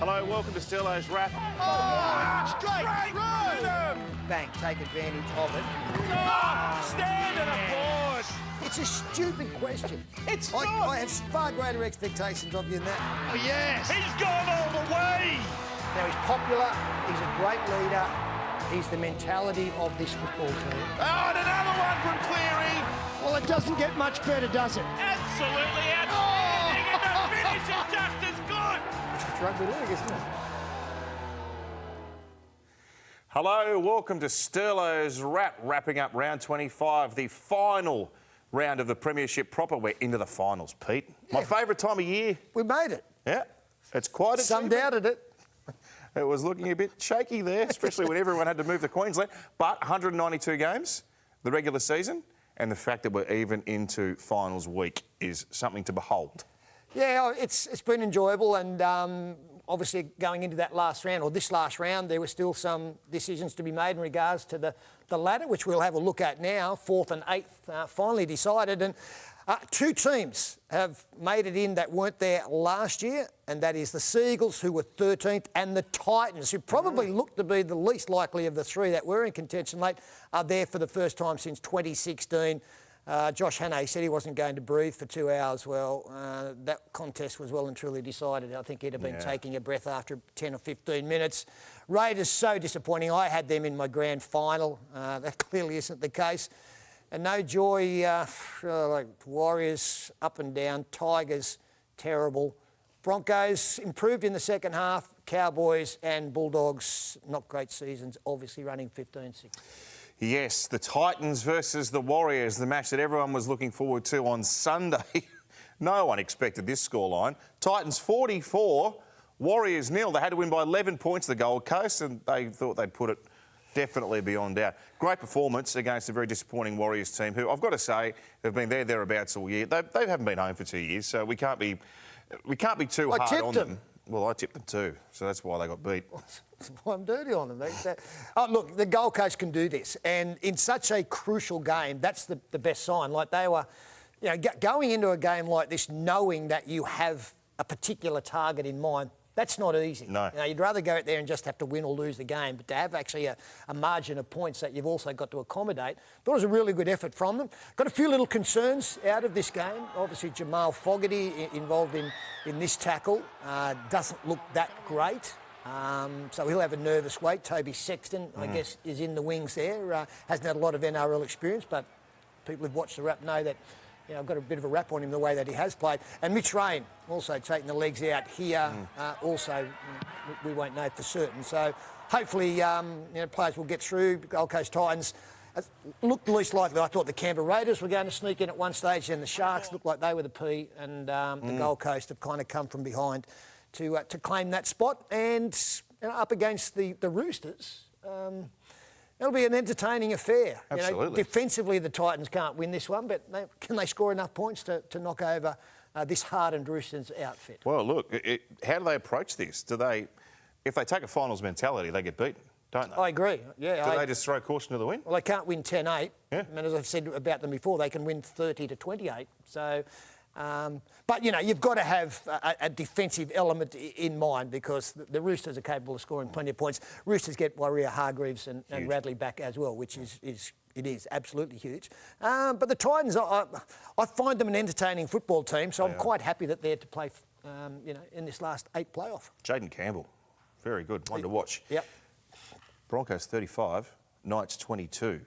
Hello, welcome to Sterlo's Wrap. Oh, straight rhythm! Bang, take advantage of it. Stand and applaud! It's a stupid question. It's I not! have far greater expectations of you than that. Oh, yes! He's gone all the way! Now, he's popular, he's a great leader, he's the mentality of this football team. Oh, and another one from Cleary! Well, it doesn't get much better, does it? Absolutely outstanding, and the finish is just as good! It's rugby league, isn't it? Hello, welcome to Sterlo's Wrap, wrapping up round 25, the final round of the Premiership proper. We're into the finals, Pete. My favourite time of year. We made it. Yeah, it's quite a Some doubted it. It was looking a bit shaky there, especially when everyone had to move to Queensland. But 192 games, the regular season, and the fact that we're even into finals week is something to behold. Yeah, it's been enjoyable, and obviously going into that last round, or this last round, there were still some decisions to be made in regards to the ladder, which we'll have a look at now. 4th and 8th finally decided, and two teams have made it in that weren't there last year, and that is the Seagulls, who were 13th, and the Titans, who probably looked to be the least likely of the three that were in contention late, are there for the first time since 2016. Josh Hannay said he wasn't going to breathe for 2 hours. Well, that contest was well and truly decided. I think he'd have been taking a breath after 10 or 15 minutes. Raiders, so disappointing. I had them in my grand final. That clearly isn't the case. And no joy, like Warriors, up and down. Tigers, terrible. Broncos, improved in the second half. Cowboys and Bulldogs, not great seasons, obviously running 15-6. Yes, the Titans versus the Warriors, the match that everyone was looking forward to on Sunday. No one expected this scoreline. Titans 44, Warriors 0. They had to win by 11 points the Gold Coast, and they thought they'd put it definitely beyond doubt. Great performance against a very disappointing Warriors team, who I've got to say have been thereabouts all year. They haven't been home for 2 years, so we can't be too hard on them. Well, I tipped them too, so that's why they got beat. That's why I'm dirty on them. Look, the Gold Coast can do this, and in such a crucial game, that's the best sign. Like they were, going into a game like this, knowing that you have a particular target in mind, that's not easy. No. You'd rather go out there and just have to win or lose the game, but to have actually a margin of points that you've also got to accommodate, thought it was a really good effort from them. Got a few little concerns out of this game. Obviously, Jamal Fogarty involved in this tackle doesn't look that great. So he'll have a nervous wait. Toby Sexton, I guess, is in the wings there. Hasn't had a lot of NRL experience, but people who've watched the wrap know that I've got a bit of a rap on him the way that he has played. And Mitch Rain also taking the legs out here. Also, we won't know for certain. So hopefully, players will get through. Gold Coast Titans looked least likely. I thought the Canberra Raiders were going to sneak in at one stage, then the Sharks looked like they were the P, and the Gold Coast have kind of come from behind to claim that spot. And up against the Roosters, it'll be an entertaining affair. Absolutely. Defensively, the Titans can't win this one, but can they score enough points to knock over this hardened Roosters outfit? Well, look, how do they approach this? If they take a finals mentality, they get beaten, don't they? I agree. Yeah. Do they just throw caution to the wind? Well, they can't win 10-8. Yeah. I mean, as I've said about them before, they can win 30-28. So, but you've got to have a defensive element in mind, because the Roosters are capable of scoring plenty of points. Roosters get Warrior, Hargreaves and Radley back as well, which is absolutely huge. But the Titans, I find them an entertaining football team, so I'm quite happy that they're to play, in this last 8 playoff. Jaden Campbell, very good, one to watch. Yep. Broncos 35, Knights 22.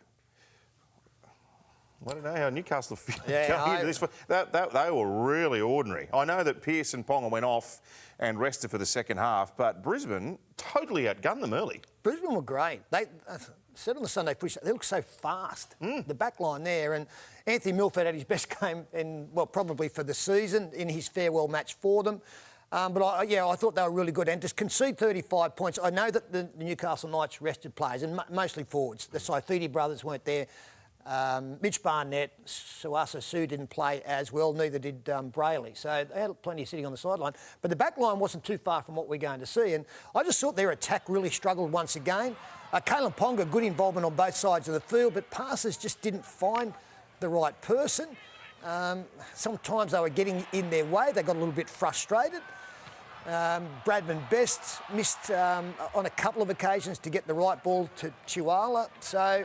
I don't know how Newcastle feel going into this. They were really ordinary. I know that Pearce and Ponga went off and rested for the second half, but Brisbane totally outgunned them early. Brisbane were great. They said on the Sunday push, they look so fast. The back line there, and Anthony Milford had his best game probably for the season in his farewell match for them. But I thought they were really good, and to concede 35 points. I know that the Newcastle Knights rested players, and mostly forwards. The Saifidi brothers weren't there. Mitch Barnett, Suasa Sue didn't play as well, neither did Brayley. So they had plenty sitting on the sideline. But the back line wasn't too far from what we're going to see. And I just thought their attack really struggled once again. Kalen Ponga, good involvement on both sides of the field, but passes just didn't find the right person. Sometimes they were getting in their way. They got a little bit frustrated. Bradman Best missed on a couple of occasions to get the right ball to Chihuahua. So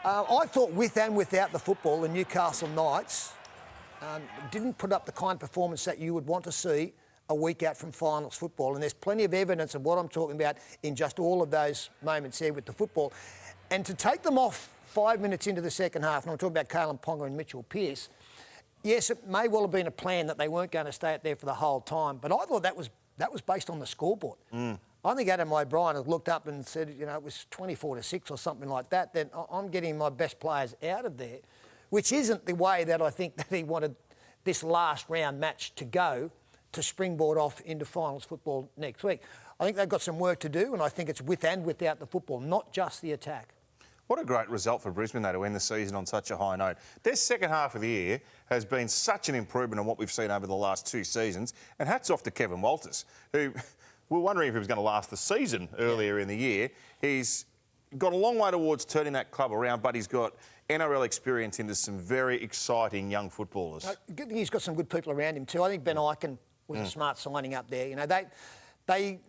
I thought with and without the football, the Newcastle Knights didn't put up the kind of performance that you would want to see a week out from finals football. And there's plenty of evidence of what I'm talking about in just all of those moments there with the football. And to take them off 5 minutes into the second half, and I'm talking about Kalen Ponga and Mitchell Pearce, yes, it may well have been a plan that they weren't going to stay out there for the whole time, but I thought that was based on the scoreboard. I think Adam O'Brien had looked up and said, you know, it was 24-6 or something like that, then I'm getting my best players out of there, which isn't the way that I think that he wanted this last round match to go to springboard off into finals football next week. I think they've got some work to do, and I think it's with and without the football, not just the attack. What a great result for Brisbane, though, to end the season on such a high note. Their second half of the year has been such an improvement on what we've seen over the last 2 seasons. And hats off to Kevin Walters, who we were wondering if he was going to last the season earlier in the year. He's got a long way towards turning that club around, but he's got NRL experience into some very exciting young footballers. He's got some good people around him too. I think Ben Ikin was a smart signing up there. You know, they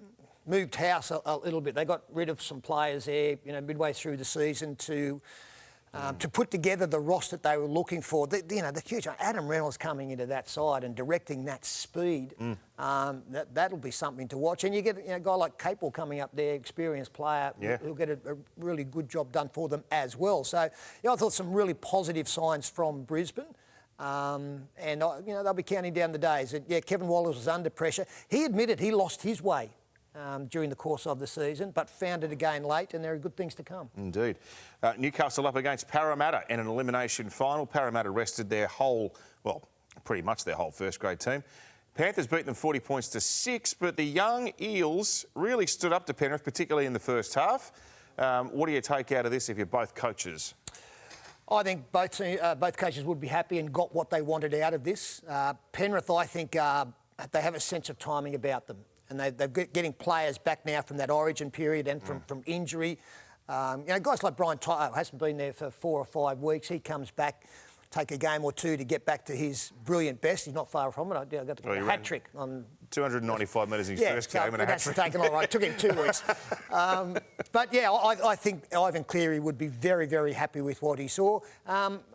moved house a little bit. They got rid of some players there, you know, midway through the season to put together the roster that they were looking for. The huge Adam Reynolds coming into that side and directing that speed, that'll be something to watch. And you get a guy like Capel coming up there, experienced player, who'll get a really good job done for them as well. So, I thought some really positive signs from Brisbane. They'll be counting down the days. And, Kevin Walters was under pressure. He admitted he lost his way during the course of the season, but found it again late, and there are good things to come. Indeed. Newcastle up against Parramatta in an elimination final. Parramatta rested pretty much their whole first-grade team. Panthers beat them 40 points to 6, but the young Eels really stood up to Penrith, particularly in the first half. What do you take out of this if you're both coaches? I think both coaches would be happy and got what they wanted out of this. Penrith, I think, they have a sense of timing about them. And they're getting players back now from that origin period and from injury. Guys like Brian Tyler hasn't been there for 4 or 5 weeks. He comes back, take a game or two to get back to his brilliant best. He's not far from it. I got a hat-trick on 295 metres in his first game and a hat-trick. Taken all right. Took him 2 weeks. I think Ivan Cleary would be very, very happy with what he saw.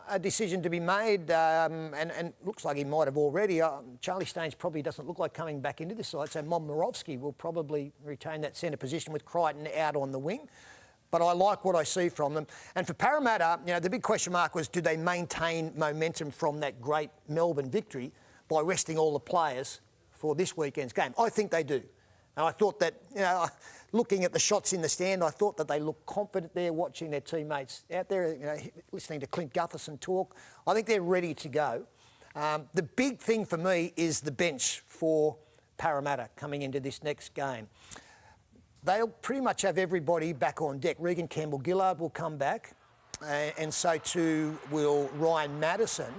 A decision to be made, and looks like he might have already. Charlie Staines probably doesn't look like coming back into this side, so Momirovski will probably retain that centre position with Crichton out on the wing. But I like what I see from them. And for Parramatta, the big question mark was, do they maintain momentum from that great Melbourne victory by resting all the players for this weekend's game? I think they do. And I thought that, looking at the shots in the stand, I thought that they looked confident there, watching their teammates out there, listening to Clint Gutherson talk. I think they're ready to go. The big thing for me is the bench for Parramatta coming into this next game. They'll pretty much have everybody back on deck. Regan Campbell-Gillard will come back, and so too will Ryan Madison.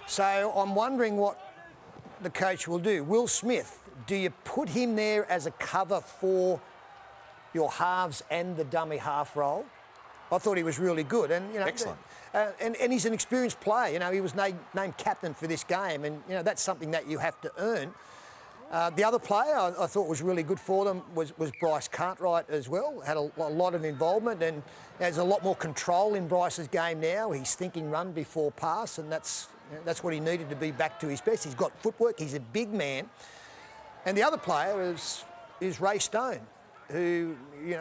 So I'm wondering what the coach will do. Will Smith, do you put him there as a cover for your halves and the dummy half role? I thought he was really good. And, excellent. And he's an experienced player. He was named captain for this game, and, that's something that you have to earn. The other player I thought was really good for them was Bryce Cartwright as well. Had a lot of involvement, and there's a lot more control in Bryce's game now. He's thinking run before pass, and that's what he needed to be back to his best. He's got footwork. He's a big man. And the other player is Ray Stone, who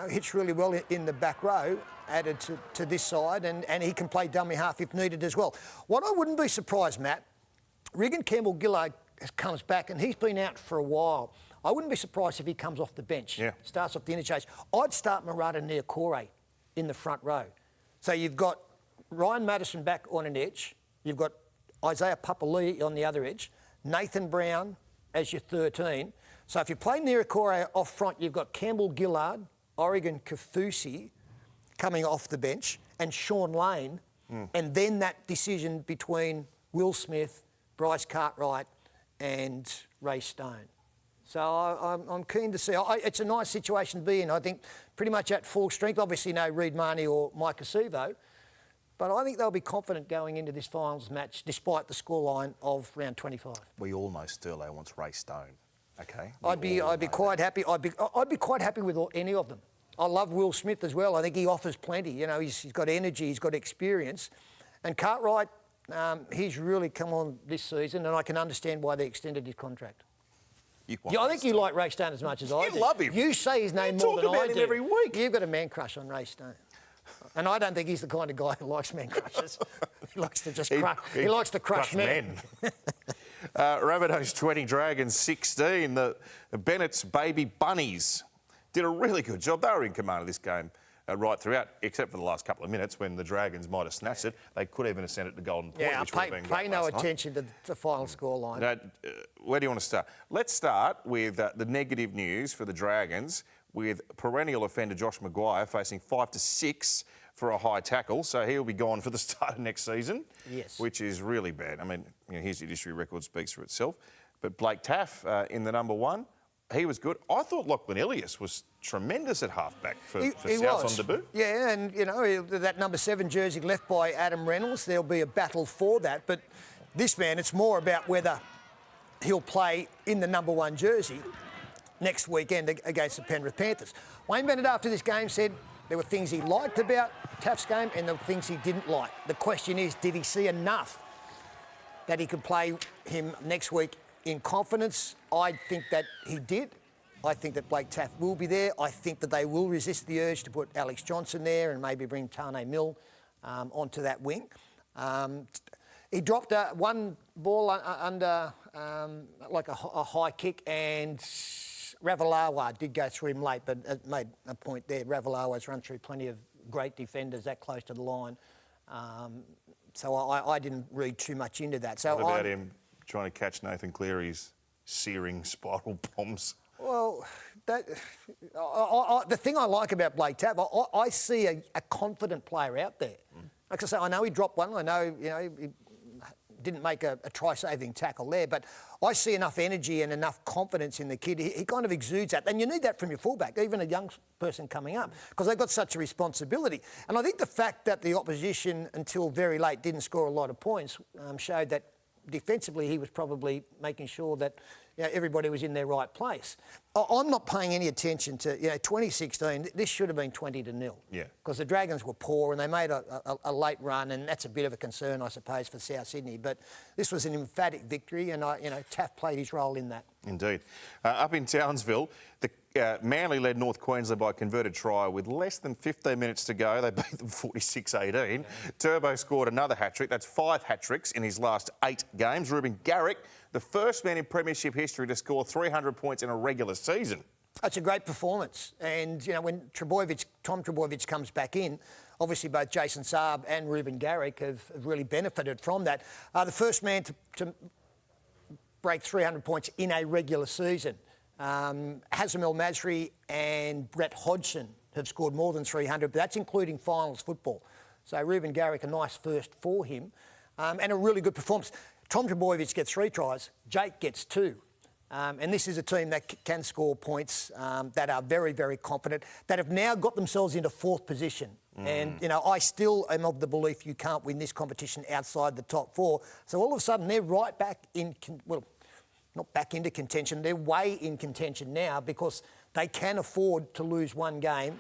hits really well in the back row, added to this side, and he can play dummy half if needed as well. What I wouldn't be surprised, Matt, Regan Campbell-Gillard comes back, and he's been out for a while. I wouldn't be surprised if he comes off the bench, starts off the interchange. I'd start Murata Niokore in the front row. So you've got Ryan Madison back on an edge. You've got Isaiah Papali'i on the other edge. Nathan Brown as your 13. So if you play Niokore off front, you've got Campbell-Gillard, Oregon Kaufusi coming off the bench, and Sean Lane, and then that decision between Will Smith, Bryce Cartwright, and Ray Stone. So I'm keen to see. It's a nice situation to be in. I think pretty much at full strength. Obviously no Reid Marnie or Mike Acevo, but I think they'll be confident going into this finals match despite the scoreline of round 25. We all know Sterlo wants Ray Stone. Okay. I'd be quite happy. I'd be quite happy with any of them. I love Will Smith as well. I think he offers plenty. You know, he's got energy, he's got experience, and Cartwright, he's really come on this season, and I can understand why they extended his contract. I think you like Ray Stone as much as I do. You love him. You say his name more than I do. You talk about him every week. You've got a man crush on Ray Stone. And I don't think he's the kind of guy who likes man crushes. He likes to just crush. He likes to crush men. Rabbitohs 20, Dragons 16. The Bennett's baby bunnies did a really good job. They were in command of this game right throughout, except for the last couple of minutes when the Dragons might have snatched it. They could even have sent it to golden point, which would have been great. Pay no attention to the final scoreline. Where do you want to start? Let's start with the negative news for the Dragons, with perennial offender Josh Maguire facing 5 to 6 for a high tackle, so he'll be gone for the start of next season. Yes. Which is really bad. I mean, you know, his judiciary record speaks for itself. But Blake Taff in the number 1, he was good. I thought Lachlan Ilias was tremendous at halfback for South on debut. Yeah, and, you know, that number 7 jersey left by Adam Reynolds, there'll be a battle for that. But this man, it's more about whether he'll play in the number 1 jersey next weekend against the Penrith Panthers. Wayne Bennett, after this game, said there were things he liked about Taff's game and there were things he didn't like. The question is, did he see enough that he could play him next week in confidence? I think that he did. I think that Blake Taff will be there. I think that they will resist the urge to put Alex Johnson there and maybe bring Tane Mill onto that wing. He dropped one ball under like a high kick, and Ravalawa did go through him late, but it made a point there. Ravalawa's run through plenty of great defenders that close to the line. So I didn't read too much into that. So what about him trying to catch Nathan Cleary's searing spiral bombs? Well, the thing I like about Blake Taff, I see a confident player out there. Like I say, I know he dropped one. I know, you know, he didn't make a try-saving tackle there, but I see enough energy and enough confidence in the kid. He kind of exudes that. And you need that from your fullback, even a young person coming up, because they've got such a responsibility. And I think the fact that the opposition, until very late, didn't score a lot of points showed that defensively he was probably making sure that, you know, everybody was in their right place. I'm not paying any attention to, you know, 2016, this should have been 20-0. Yeah. Because the Dragons were poor and they made a late run, and that's a bit of a concern, I suppose, for South Sydney. But this was an emphatic victory, and, you know, Taff played his role in that. Indeed. Up in Townsville, the Manly led North Queensland by a converted try with less than 15 minutes to go. They beat them 46-18. Yeah. Turbo scored another hat-trick. That's 5 hat-tricks in his last 8 games. Ruben Garrick, the first man in premiership history to score 300 points in a regular season. That's a great performance. And, you know, when Tom Trbojevic comes back in, obviously both Jason Saab and Ruben Garrick have really benefited from that. The first man to break 300 points in a regular season. Hazem El Masri and Brett Hodgson have scored more than 300, but that's including finals football. So Ruben Garrick, a nice first for him, and a really good performance. Tom Trbojevic gets 3 tries, Jake gets 2. And this is a team that can score points, that are very, very confident, that have now got themselves into 4th position. And, you know, I still am of the belief you can't win this competition outside the top 4. So all of a sudden they're right back in, not back into contention, they're way in contention now, because they can afford to lose one game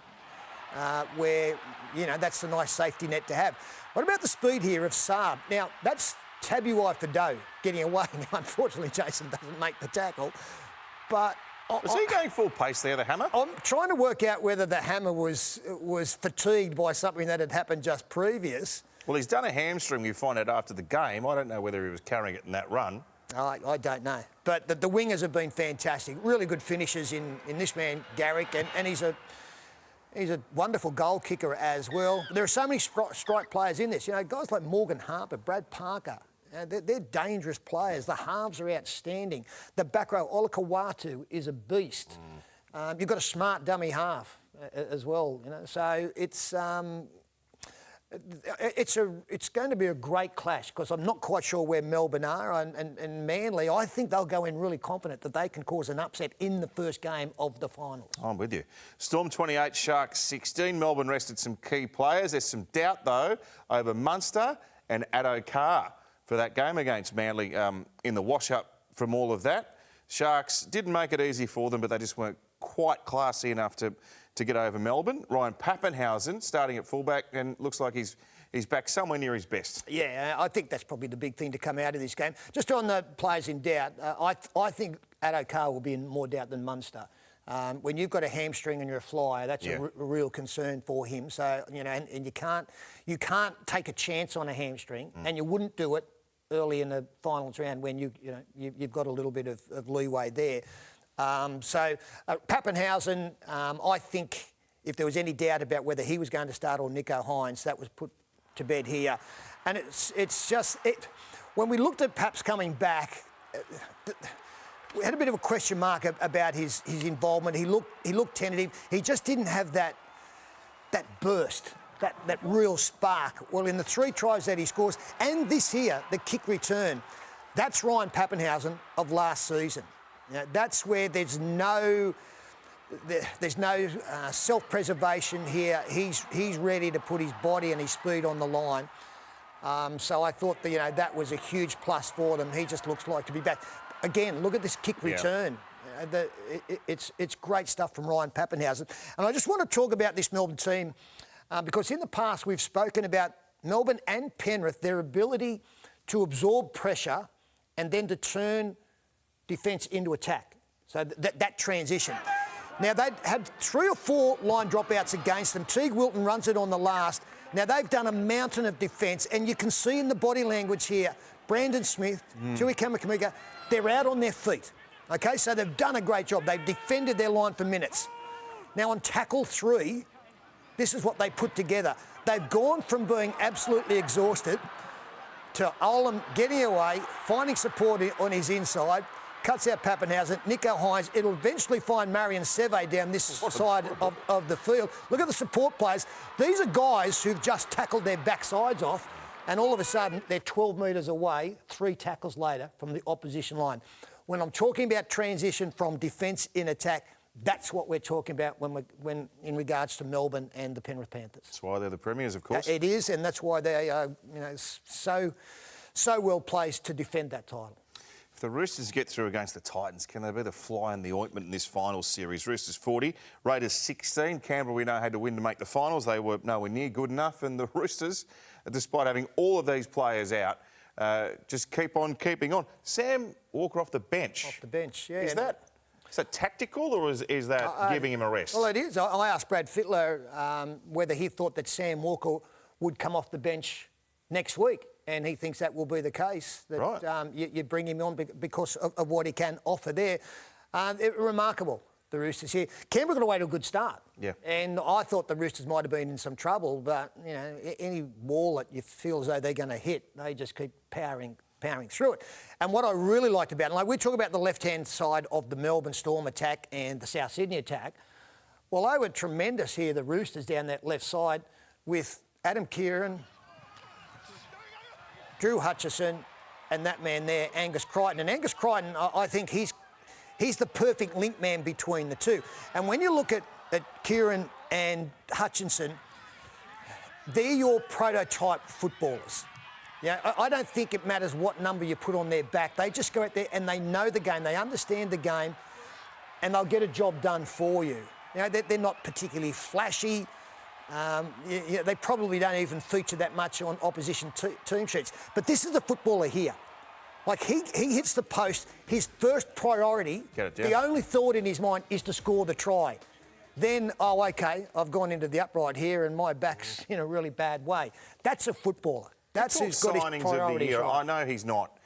where, you know, that's a nice safety net to have. What about the speed here of Saab? Now, that's Tabuai Fado getting away. Now, unfortunately, Jason doesn't make the tackle, but... Was he going full pace there, the hammer? I'm trying to work out whether the hammer was fatigued by something that had happened just previous. Well, he's done a hamstring, you find out after the game. I don't know whether he was carrying it in that run. I don't know. But the wingers have been fantastic. Really good finishes in this man, Garrick, and he's a wonderful goal kicker as well. There are so many strike players in this. You know, guys like Morgan Harper, Brad Parker, they're dangerous players. The halves are outstanding. The back row, Ola Kawatu, is a beast. You've got a smart dummy half as well, you know. So it's going to be a great clash, because I'm not quite sure where Melbourne are, and Manly, I think they'll go in really confident that they can cause an upset in the first game of the finals. I'm with you. Storm 28, Sharks 16. Melbourne rested some key players. There's some doubt, though, over Munster and Addo Carr for that game against Manly in the wash-up from all of that. Sharks didn't make it easy for them, but they just weren't quite classy enough to get over Melbourne. Ryan Pappenhausen starting at fullback, and looks like he's back somewhere near his best. Yeah, I think that's probably the big thing to come out of this game. Just on the players in doubt, I think Addo Carr will be in more doubt than Munster. When you've got a hamstring and you're a flyer, that's a real concern for him. So, you know, and you can't take a chance on a hamstring, and you wouldn't do it early in the finals round when you've got a little bit of leeway there. Pappenhausen, I think if there was any doubt about whether he was going to start or Nico Hines, that was put to bed here. And it's just when we looked at Paps coming back, we had a bit of a question mark about his involvement. He looked tentative. He just didn't have that burst, that real spark. Well, in the 3 tries that he scores, and this here, the kick return, that's Ryan Pappenhausen of last season. You know, that's where there's no self-preservation here. He's ready to put his body and his speed on the line. So I thought that was a huge plus for them. He just looks like to be back. Again, look at this kick return. It's great stuff from Ryan Pappenhausen. And I just want to talk about this Melbourne team because in the past we've spoken about Melbourne and Penrith, their ability to absorb pressure and then to turn defence into attack. So that transition. Now, they had 3 or 4 line dropouts against them. Teague Wilton runs it on the last. Now, they've done a mountain of defence, and you can see in the body language here, Brandon Smith, Tui Kamikamica, they're out on their feet. OK, so they've done a great job. They've defended their line for minutes. Now, on tackle 3, this is what they put together. They've gone from being absolutely exhausted to Olam getting away, finding support on his inside, cuts out Pappenhausen, Nico Hines. It'll eventually find Marion Seve down this side of the field. Look at the support players. These are guys who've just tackled their backsides off, and all of a sudden they're 12 metres away, 3 tackles later from the opposition line. When I'm talking about transition from defence in attack, that's what we're talking about when in regards to Melbourne and the Penrith Panthers. That's why they're the premiers, of course. It is, and that's why they are so well placed to defend that title. If the Roosters get through against the Titans, can they be the fly in the ointment in this final series? Roosters 40, Raiders 16. Canberra, we know, had to win to make the finals. They were nowhere near good enough. And the Roosters, despite having all of these players out, just keep on keeping on. Sam Walker off the bench. Off the bench, yeah. Is that tactical or is that giving him a rest? Well, it is. I asked Brad Fittler whether he thought that Sam Walker would come off the bench next week. And he thinks that will be the case, that you bring him on because of what he can offer there. Remarkable, the Roosters here. Canberra got away to a good start. Yeah. And I thought the Roosters might have been in some trouble, but, any wall that you feel as though they're going to hit, they just keep powering through it. And what I really liked about it, we talk about the left-hand side of the Melbourne Storm attack and the South Sydney attack. Well, they were tremendous here, the Roosters down that left side with Adam Kieran, Drew Hutchison, and that man there, Angus Crichton. And Angus Crichton, I think he's the perfect link man between the two. And when you look at Kieran and Hutchinson, they're your prototype footballers. I don't think it matters what number you put on their back. They just go out there and they know the game, they understand the game, and they'll get a job done for you. They're not particularly flashy. They probably don't even feature that much on opposition team sheets. But this is the footballer here. Like, he hits the post. His first priority, the only thought in his mind is to score the try. Then, OK, I've gone into the upright here and my back's in a really bad way. That's a footballer. That's who's got his priorities right. I know he's not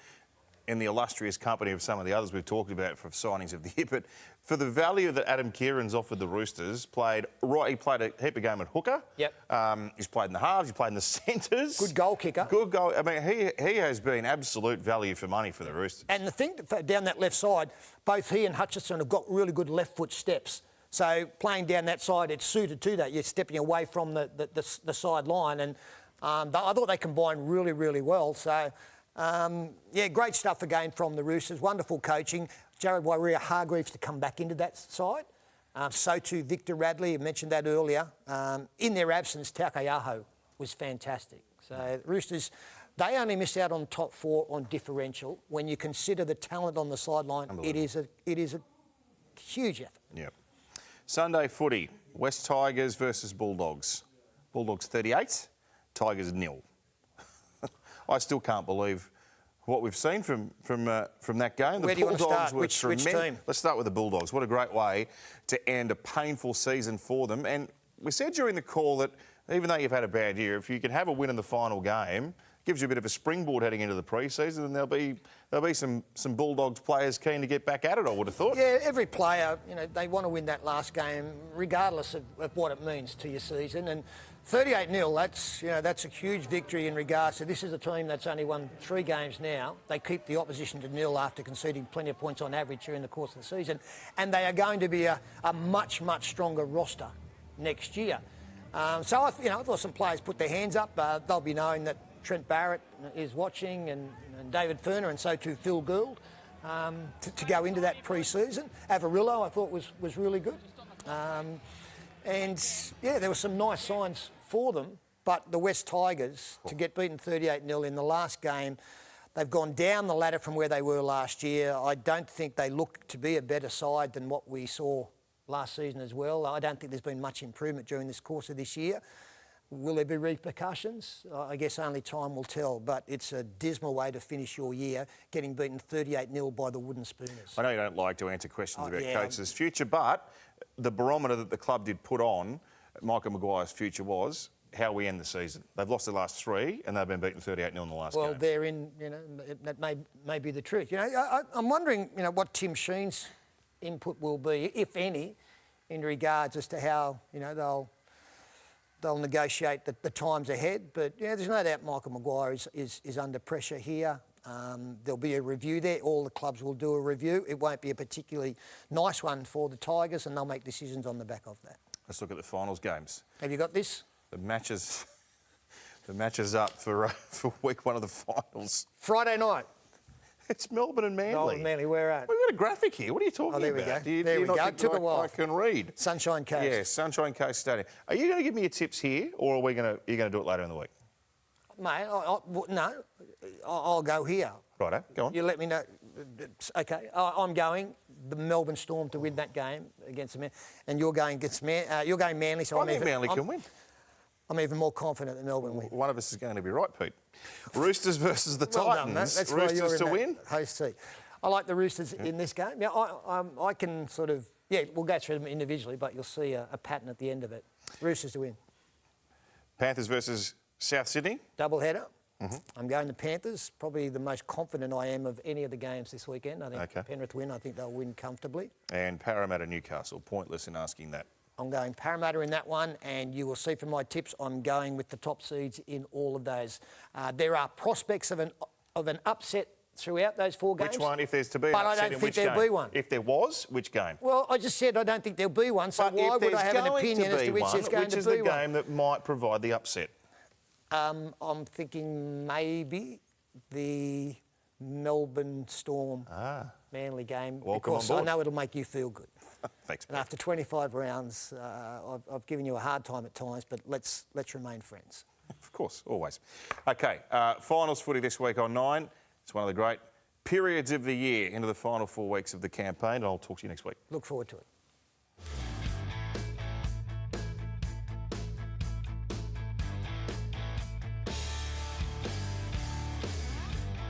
in the illustrious company of some of the others we've talked about for signings of the year, but for the value that Adam Kieran's offered the Roosters, he played a heap of game at hooker. Yep. He's played in the halves, he's played in the centres. Good goal kicker. Good goal. I mean, he has been absolute value for money for the Roosters. And the thing down that left side, both he and Hutchison have got really good left foot steps. So playing down that side, it's suited to that. You're stepping away from the side line, and I thought they combined really, really well. So. Great stuff again from the Roosters. Wonderful coaching. Jared Waerea-Hargreaves to come back into that side. So too Victor Radley, I mentioned that earlier. In their absence, Taukeaho was fantastic. So Roosters They only missed out on top 4 on differential. When you consider the talent on the sideline, it is a huge effort. Yeah. Sunday footy, West Tigers versus Bulldogs. Bulldogs 38, Tigers 0. I still can't believe what we've seen from that game. Where do you want to start? Which team? Let's start with the Bulldogs. What a great way to end a painful season for them. And we said during the call that even though you've had a bad year, if you can have a win in the final game, gives you a bit of a springboard heading into the pre-season, and there'll be some Bulldogs players keen to get back at it, I would have thought. Yeah, every player, they want to win that last game, regardless of what it means to your season. And 38-0, that's a huge victory in regards to this is a team that's only won 3 games now. They keep the opposition to nil after conceding plenty of points on average during the course of the season, and they are going to be a much, much stronger roster next year. So I thought some players put their hands up. They'll be knowing that Trent Barrett is watching and David Furner, and so too Phil Gould, to go into that pre-season. Avarillo I thought was really good. And there were some nice signs for them, but the West Tigers, to get beaten 38-0 in the last game, they've gone down the ladder from where they were last year. I don't think they look to be a better side than what we saw last season as well. I don't think there's been much improvement during this course of this year. Will there be repercussions? I guess only time will tell, but it's a dismal way to finish your year, getting beaten 38-0 by the Wooden Spooners. I know you don't like to answer questions about coaches' future, but the barometer that the club did put on Michael Maguire's future was how we end the season. They've lost the last 3 and they've been beaten 38-0 in the last game. Well, that may be the truth. I'm wondering, what Tim Sheen's input will be, if any, in regards as to how, they'll negotiate the times ahead. But there's no doubt Michael Maguire is under pressure here. There'll be a review there. All the clubs will do a review. It won't be a particularly nice one for the Tigers, and they'll make decisions on the back of that. Let's look at the finals games. Have you got this? The matches up for week 1 of the finals. Friday night. It's Melbourne and Manly. Melbourne and Manly, where at? We've got a graphic here. What are you talking about? There we go. There we go. It took a while. I can read. Sunshine Coast. Yeah, Sunshine Coast Stadium. Are you going to give me your tips here, or are you going to do it later in the week? Mate, I'll go here. Righto, go on. You let me know. Okay, I'm going the Melbourne Storm to win that game against the Man, and you're going against you're going Manly. So I think Manly can win. I'm even more confident that Melbourne win. One of us is going to be right, Pete. Roosters versus the well Titans. Done, that's Roosters why you're to in win. Host seat. I like the Roosters in this game. Yeah, I can sort of we'll go through them individually, but you'll see a pattern at the end of it. Roosters to win. Panthers versus South Sydney. Double header. I'm going to Panthers. Probably the most confident I am of any of the games this weekend. I think Penrith win. I think they'll win comfortably. And Parramatta Newcastle. Pointless in asking that. I'm going Parramatta in that one, and you will see from my tips, I'm going with the top seeds in all of those. There are prospects of an upset throughout those 4 games. Which one, if there's to be an upset, upset, I don't think there'll be one. If there was, which game? Well, I just said I don't think there'll be one, so why would I have an opinion as to which there's going to be one? Which is the game that might provide the upset? I'm thinking maybe the Melbourne Storm Manly game. Welcome because on board. I know it'll make you feel good. Thanks, and after 25 rounds, I've given you a hard time at times, but let's remain friends. Of course, always. Okay, finals footy this week on 9. It's one of the great periods of the year into the final 4 weeks of the campaign. I'll talk to you next week. Look forward to it.